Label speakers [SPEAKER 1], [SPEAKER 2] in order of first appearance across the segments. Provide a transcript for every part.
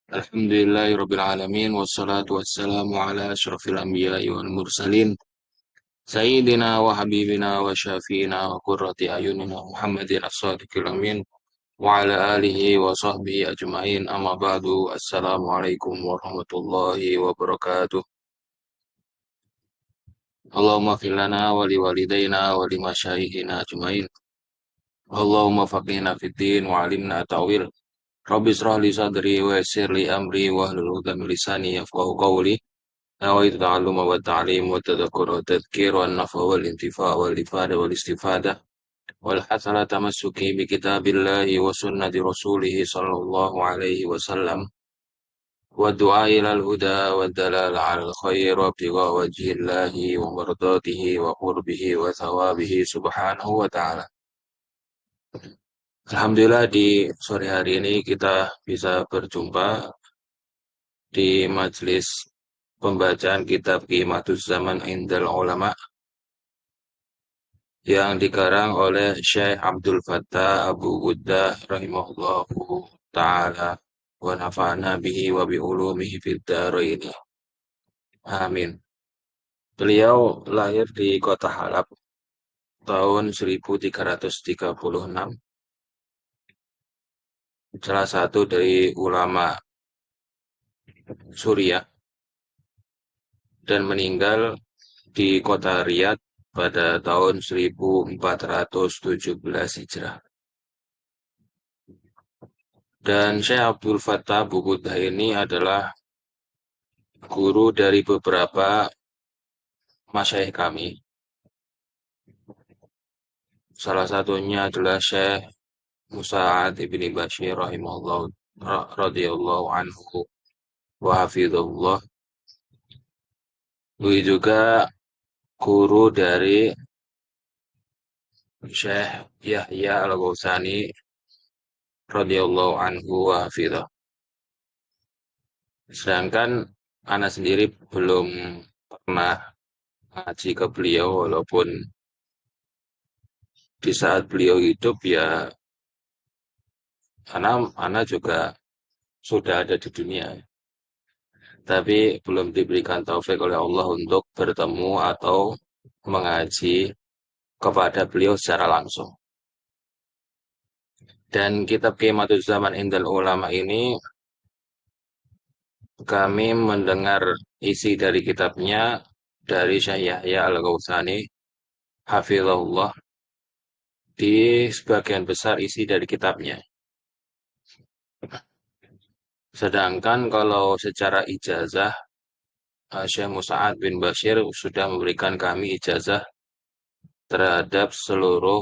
[SPEAKER 1] Alhamdulillahirrabbilalamin wassalatu wassalamu ala asyrafil anbiya'i wal mursalin Sayyidina wa habibina wa syafi'ina wa qurrati ayunina Muhammadin as-sadiqil amin wa ala alihi wa sahbihi ajma'in amma ba'du assalamualaikum warahmatullahi wabarakatuh. Allahumma fir lana wa liwalidayna wa limasyayikhina ajma'in. Allahumma faqihna fid din wa alimna ta'wil. Rabbi israh li sadri wa yassir li amri wa hlul 'uqdatam min lisani yafqahu qawli. نويت التعلم والتعليم والتذكر والتذكير والنفع والانتفاع والإفادة والاستفادة والحث على تمسك بكتاب الله وسنة رسوله صلى الله عليه وسلم والدعاء إلى الهدى والدلال على الخير وابتغاء وجه الله ومرضاته وقربه وثوابه سبحانه وتعالى. Alhamdulillah di sore hari ini kita bisa berjumpa di majelis pembacaan kitab Qiyamatuz Zaman Indal Ulama yang dikarang oleh Syekh Abdul Fattah Abu Ghuddah rahimahullahu ta'ala wa nafa'ana bihi wa bi ulumihi fid dharain. Amin. Beliau lahir di kota Halab tahun 1336, salah satu dari ulama Suriah, dan meninggal di kota Riyadh pada tahun 1417 Hijrah. Dan Syekh Abdul Fattah Abu Ghuddah ini adalah guru dari beberapa masyayikh kami. Salah satunya adalah Syekh Musa'ad ibni Bashir rahimahullah radhiyallahu anhu wa hafizahullah. Beliau juga guru dari Syekh Yahya Al-Ghausani radhiyallahu anhu wa hafizah. Sedangkan anak sendiri belum pernah ngaji ke beliau, walaupun di saat beliau hidup ya anak juga sudah ada di dunia, tapi belum diberikan taufik oleh Allah untuk bertemu atau mengaji kepada beliau secara langsung. Dan kitab Qiyamatuz Zaman Indal Ulama ini kami mendengar isi dari kitabnya dari Syekh Yahya Al-Ghausani hafizahullah, di sebagian besar isi dari kitabnya. Sedangkan kalau secara ijazah, Syekh Musa'ad bin Bashir sudah memberikan kami ijazah terhadap seluruh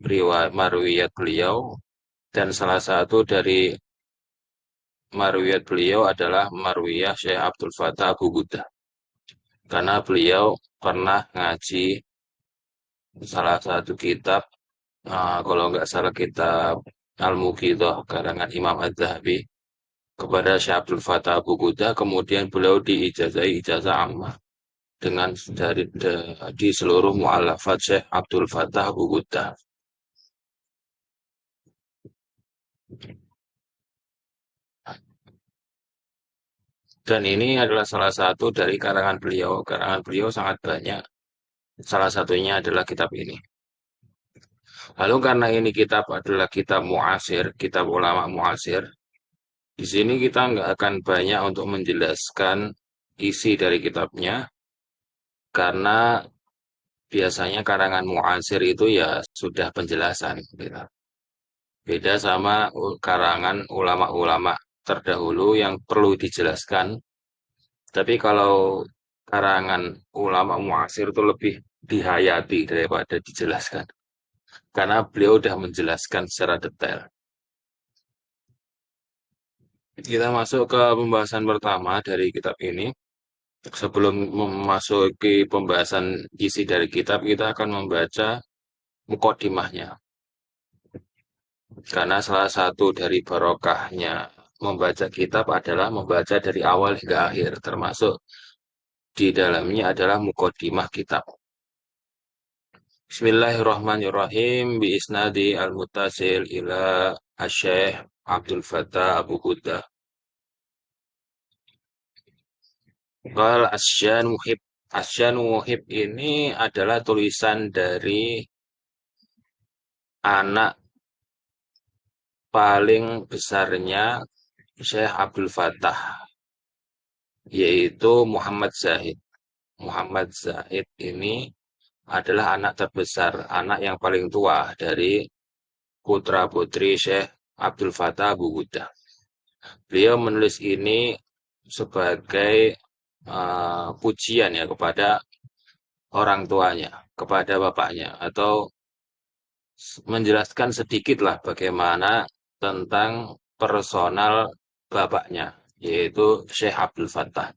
[SPEAKER 1] riwayat marwiyat beliau, dan salah satu dari marwiyat beliau adalah marwiyah Syekh Abdul Fattah Abu Ghuddah, karena beliau pernah ngaji salah satu kitab, kalau nggak salah kitab Al-Muqidhah karangan Imam Az-Zahabi, kepada Syekh Abdul Fattah Abu Ghuddah. Kemudian beliau diijazahi ijazah ammah dengan di seluruh mu'allafat Syekh Abdul Fattah Abu Ghuddah. Dan ini adalah salah satu dari karangan beliau. Karangan beliau sangat banyak. Salah satunya adalah kitab ini. Lalu karena ini kitab adalah kitab mu'asir, kitab ulama mu'asir, di sini kita nggak akan banyak untuk menjelaskan isi dari kitabnya, karena biasanya karangan mu'asir itu ya sudah penjelasan, gitu. Beda sama karangan ulama-ulama terdahulu yang perlu dijelaskan. Tapi kalau karangan ulama mu'asir itu lebih dihayati daripada dijelaskan, karena beliau sudah menjelaskan secara detail. Kita masuk ke pembahasan pertama dari kitab ini. Sebelum memasuki pembahasan isi dari kitab, kita akan membaca mukadimahnya. Karena salah satu dari barokahnya membaca kitab adalah membaca dari awal hingga akhir, termasuk di dalamnya adalah mukadimah kitab. Bismillahirrahmanirrahim. Bi isnadi al-muttasil ila Asy-Syaikh Abdul Fattah Abu Ghuddah Qal Asyan Muhib. Asyan Muhib ini adalah tulisan dari anak paling besarnya Syekh Abdul Fattah, yaitu Muhammad Zahid. Muhammad Zahid ini adalah anak terbesar, anak yang paling tua dari putra-putri Syekh Abdul Fattah Abu Ghuddah. Beliau menulis ini sebagai pujian ya kepada orang tuanya, kepada bapaknya, atau menjelaskan sedikitlah bagaimana tentang personal bapaknya, yaitu Syekh Abdul Fattah.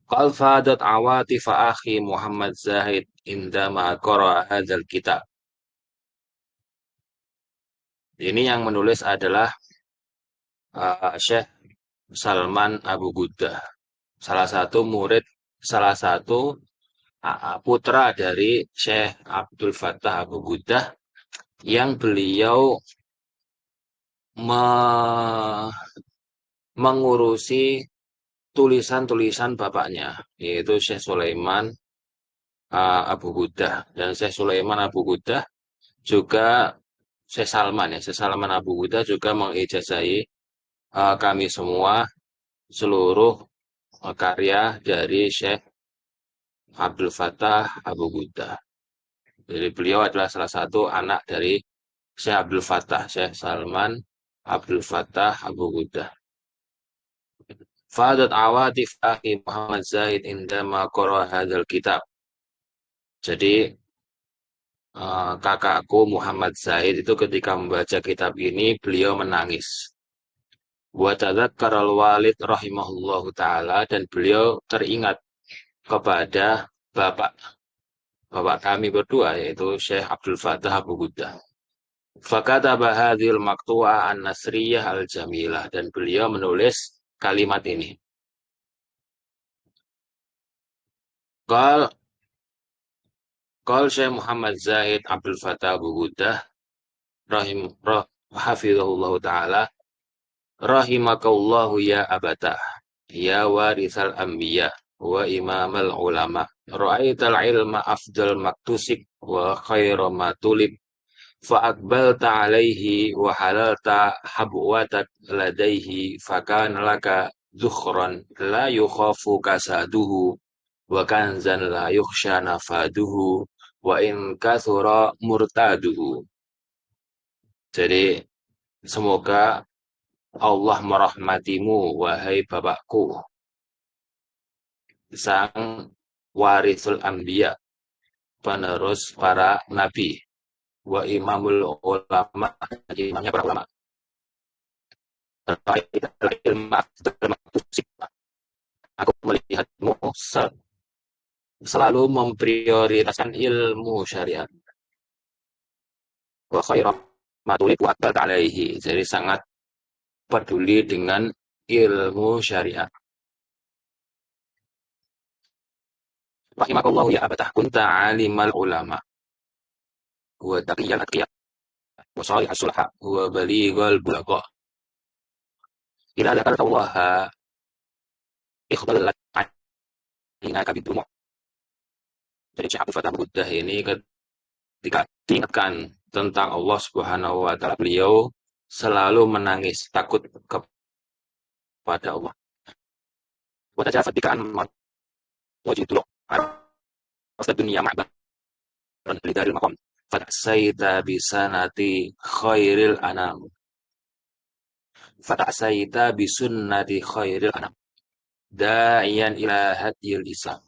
[SPEAKER 1] Qal fadat awatifa akhi Muhammad Zahid indama qara'a hadzal kitab. Ini yang menulis adalah Syekh Salman Abu Ghuddah, salah satu murid, salah satu putra dari Syekh Abdul Fattah Abu Ghuddah yang beliau me- mengurusi tulisan-tulisan bapaknya, yaitu Syekh Sulaiman Abu Ghuddah. Dan Syekh Sulaiman Abu Ghuddah juga Syekh Salman ya, Syekh Salman Abu Ghuddah juga mengijazahi kami semua seluruh karya dari Syekh Abdul Fattah Abu Ghuddah. Jadi beliau adalah salah satu anak dari Syekh Abdul Fattah, Syekh Salman Abdul Fattah Abu Ghuddah. Fadat awatif akhi Muhammad Zahid indama qara hadzal kitab. Jadi kakakku Muhammad Zahid itu ketika membaca kitab ini beliau menangis. Wa tadzakkara al-walid rahimahullahu taala, dan beliau teringat kepada bapak bapak kami berdua, yaitu Syekh Abdul Fattah Abu Ghuddah. Fakataba hadhil maqtu'ah an-nasriyah al-jamilah, dan beliau menulis kalimat ini. Qal Qal Syekh Muhammad Zahid Abdul Fattah Abu Ghuddah hafizahullah taala, rahimakallahu ya abata, ya warisal anbiya wa imamal ulama, ra'aital ilma afdal maktusib wa khaira matulib, fa akbalta alaihi wa halalta habwatak ladaihi, fakana laka zukhran la yukhafu kasaduhu wa kanzan la yukhsha nafaduhu wa in kathura murtaduhu. Jadi semoga Allah merahmatimu, wahai bapakku, sang warisul anbiya, penerus para nabi, wa imamul ulama, imamnya para ulama. Aku melihatmu selalu memprioritaskan ilmu syariat. Wa khairam matulik wa alaihi. Jadi sangat peduli dengan ilmu syariat. Rahimakallahu ya abatah kunta alimal ulama wa taqiyal atqiya wa salih as-sulha wa balighal bulagha. Ila dzakarta Allah ikhdalat ainaka bidumu. Jadi Syekh Abdul Fattah Ghuddah ini ketika diingatkan tentang Allah Subhanahu wa taala, beliau selalu menangis takut kepada Allah. Wa tajafat bika an wajidul wasad dunya ma'ban lidaril maqam fatasaita bisanati khairil anam. Fatasaita bisunnati khairil anam da'iyan ila hadiyil islam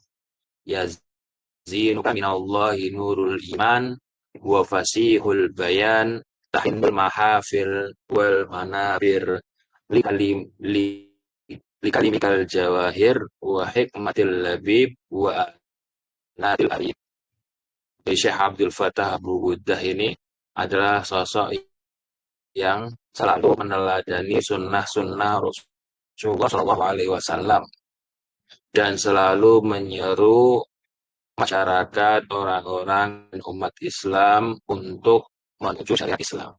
[SPEAKER 1] yazinuka minallahi nurul iman wa fasihul bayan tahinnul mahafil wal manabir likalimikal jawahir wa hikmatil labib wa natil arif. Syekh Abdul Fattah Abu Ghuddah ini adalah sosok yang selalu meneladani sunnah-sunnah Rasulullah SAW dan selalu menyeru masyarakat, orang-orang umat Islam untuk menuju syariat Islam.